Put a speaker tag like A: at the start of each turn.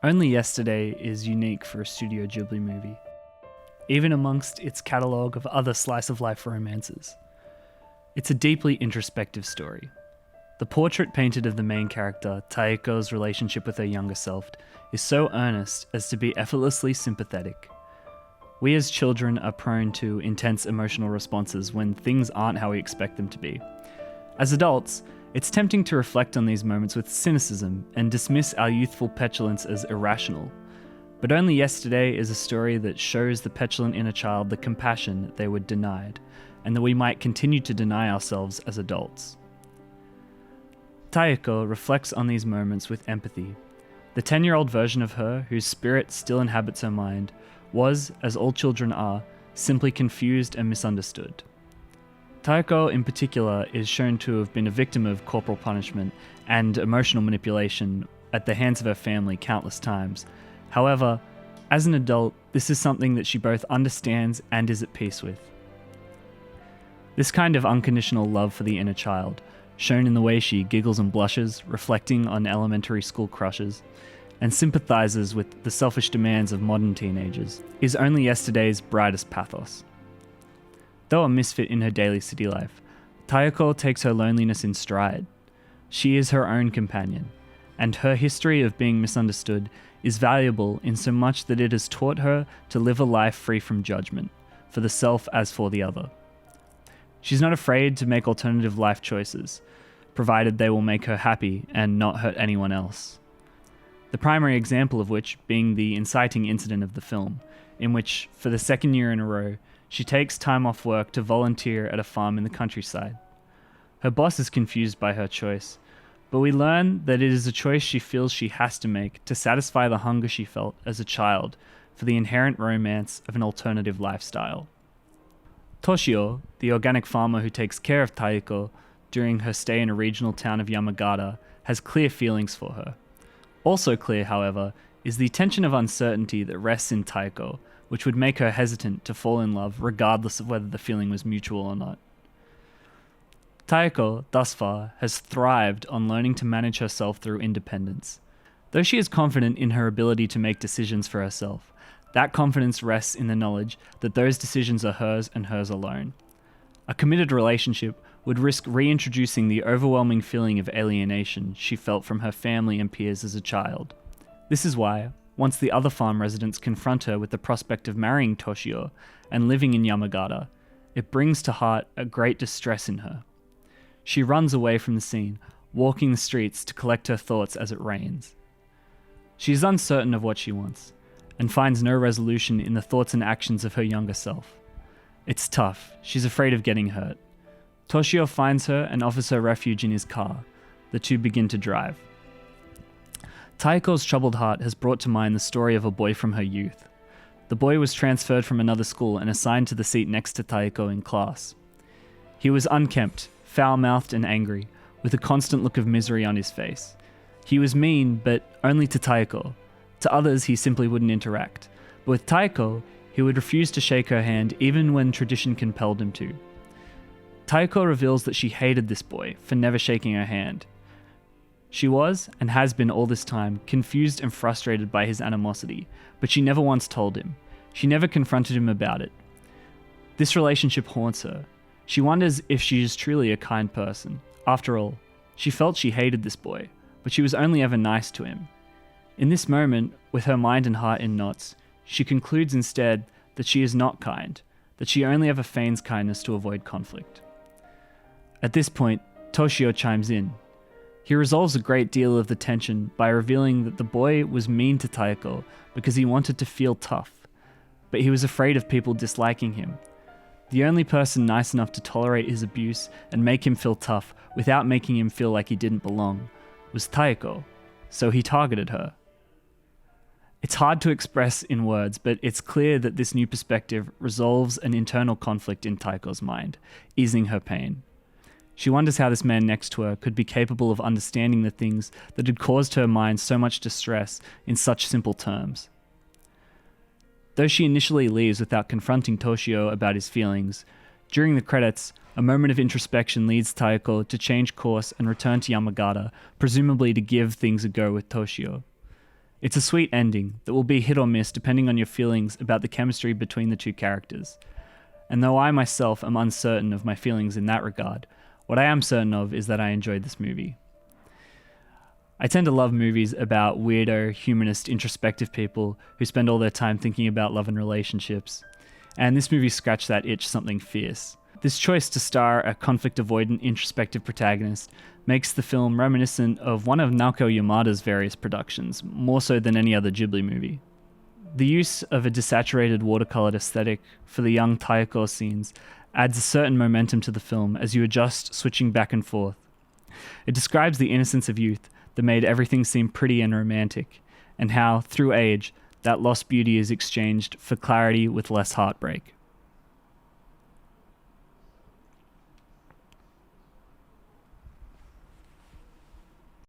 A: Only Yesterday is unique for a Studio Ghibli movie, even amongst its catalogue of other slice-of-life romances. It's a deeply introspective story. The portrait painted of the main character, Taiko's relationship with her younger self, is so earnest as to be effortlessly sympathetic. We as children are prone to intense emotional responses when things aren't how we expect them to be. As adults, it's tempting to reflect on these moments with cynicism and dismiss our youthful petulance as irrational. But Only Yesterday is a story that shows the petulant inner child the compassion they were denied, and that we might continue to deny ourselves as adults. Taiko reflects on these moments with empathy. The 10-year-old version of her, whose spirit still inhabits her mind, was, as all children are, simply confused and misunderstood. Taiko, in particular, is shown to have been a victim of corporal punishment and emotional manipulation at the hands of her family countless times. However, as an adult, this is something that she both understands and is at peace with. This kind of unconditional love for the inner child, shown in the way she giggles and blushes, reflecting on elementary school crushes, and sympathizes with the selfish demands of modern teenagers, is Only Yesterday's brightest pathos. Though a misfit in her daily city life, Taiko takes her loneliness in stride. She is her own companion, and her history of being misunderstood is valuable in so much that it has taught her to live a life free from judgment, for the self as for the other. She's not afraid to make alternative life choices, provided they will make her happy and not hurt anyone else. The primary example of which being the inciting incident of the film, in which, for the second year in a row, she takes time off work to volunteer at a farm in the countryside. Her boss is confused by her choice, but we learn that it is a choice she feels she has to make to satisfy the hunger she felt as a child for the inherent romance of an alternative lifestyle. Toshio, the organic farmer who takes care of Taiko during her stay in a regional town of Yamagata, has clear feelings for her. Also clear, however, is the tension of uncertainty that rests in Taiko, which would make her hesitant to fall in love regardless of whether the feeling was mutual or not. Taiko, thus far, has thrived on learning to manage herself through independence. Though she is confident in her ability to make decisions for herself, that confidence rests in the knowledge that those decisions are hers and hers alone. A committed relationship would risk reintroducing the overwhelming feeling of alienation she felt from her family and peers as a child. This is why, once the other farm residents confront her with the prospect of marrying Toshio and living in Yamagata, it brings to heart a great distress in her. She runs away from the scene, walking the streets to collect her thoughts as it rains. She is uncertain of what she wants, and finds no resolution in the thoughts and actions of her younger self. It's tough, she's afraid of getting hurt. Toshio finds her and offers her refuge in his car. The two begin to drive. Taiko's troubled heart has brought to mind the story of a boy from her youth. The boy was transferred from another school and assigned to the seat next to Taiko in class. He was unkempt, foul-mouthed and angry, with a constant look of misery on his face. He was mean, but only to Taiko. To others, he simply wouldn't interact. But with Taiko, he would refuse to shake her hand even when tradition compelled him to. Taiko reveals that she hated this boy for never shaking her hand. She was, and has been all this time, confused and frustrated by his animosity, but she never once told him. She never confronted him about it. This relationship haunts her. She wonders if she is truly a kind person. After all, she felt she hated this boy, but she was only ever nice to him. In this moment, with her mind and heart in knots, she concludes instead that she is not kind, that she only ever feigns kindness to avoid conflict. At this point, Toshio chimes in. He resolves a great deal of the tension by revealing that the boy was mean to Taiko because he wanted to feel tough, but he was afraid of people disliking him. The only person nice enough to tolerate his abuse and make him feel tough without making him feel like he didn't belong was Taiko, so he targeted her. It's hard to express in words, but it's clear that this new perspective resolves an internal conflict in Taiko's mind, easing her pain. She wonders how this man next to her could be capable of understanding the things that had caused her mind so much distress in such simple terms. Though she initially leaves without confronting Toshio about his feelings, during the credits, a moment of introspection leads Taiko to change course and return to Yamagata, presumably to give things a go with Toshio. It's a sweet ending that will be hit or miss depending on your feelings about the chemistry between the two characters. And though I myself am uncertain of my feelings in that regard, what I am certain of is that I enjoyed this movie. I tend to love movies about weirdo, humanist, introspective people who spend all their time thinking about love and relationships. And this movie scratched that itch something fierce. This choice to star a conflict-avoidant, introspective protagonist makes the film reminiscent of one of Naoko Yamada's various productions, more so than any other Ghibli movie. The use of a desaturated watercolored aesthetic for the young Taiko scenes adds a certain momentum to the film as you adjust switching back and forth. It describes the innocence of youth that made everything seem pretty and romantic, and how, through age, that lost beauty is exchanged for clarity with less heartbreak.